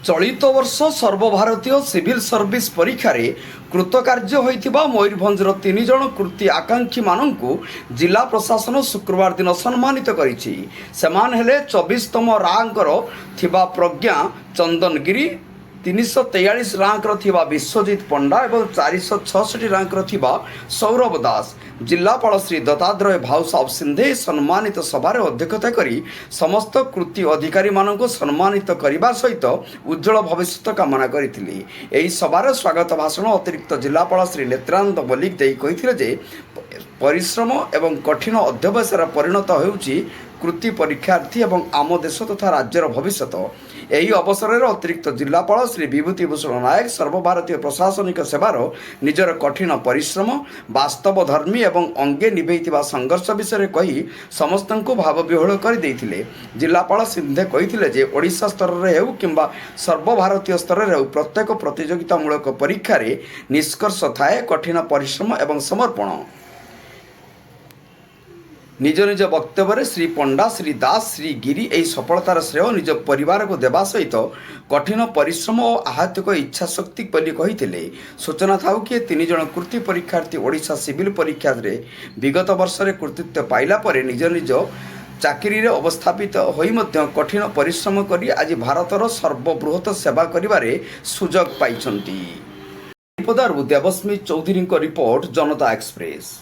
चलित वर्ष सर्वभारतीय civil service परीक्षा रे कृतकार्य होइतिबा मयूरभंजर 3 जन कृति आकांक्षी माननकु जिला प्रशासन शुक्रवार दिन सम्मानित करिछि। समान हेले 24तम रैंकर थिबा प्रज्ञा चंदनगिरी, 343 रैंकर थिबा विश्वजीत पंडा और 466 रैंकर थिबा सौरभ दास। जिलापाल श्री दत्तात्रय भाऊसाब सिंधे सम्मानित सभार अध्यक्षता करी समस्त कृति अधिकारी मानक सम्मानित करने सहित उज्जवल भविष्य कामना करथिले। एही सभार स्वागत भाषण अतिरिक्त जिलापाल श्री नेत्रानंद मल्लिक देई कहिथिले जे परिश्रम एवं कठिन अध्यवसायर परिणत होउछि कृति परीक्षार्थी एवं आम देश तथा राज्यर भविष्य। यही अवसर में अतिरिक्त जिलापाल श्री विभूतिभूषण नायक सर्वभारतीय प्रशासनिक सेवार निजर कठिन परिश्रम वास्तव धर्मी एवं अंगे निभेइथिबा संघर्ष विषय कही समस्त को भाव विह्वल कर जिलापाल सिंधे कही जे ओडिशा स्तर में हेउ किंबा सर्वभारतीय स्तर में हेउ प्रत्येक प्रतियोगितामूलक परीक्षा रे निष्कर्ष थाए कठिन परिश्रम एवं समर्पण। निज निज वक्तव्य श्री पंडा, श्री दास, श्री गिरी यही सफलतार श्रेय निज परिवार को देवा सहित कठिन परिश्रम और आहतिक इच्छा शक्ति कही। सूचना था कि 3 जन कृति परीक्षार्थी ओडिशा सिविल परीक्षा रे विगत वर्ष में कृतित्व पाइला परे निज निज चाकरी अवस्थापित होई मध्य कठिन परिश्रम करी आज भारतर सर्वबृहत सेवा करिबारे सुजोग पाइछंती। देवस्मी चौधरी रिपोर्ट, जनता एक्सप्रेस।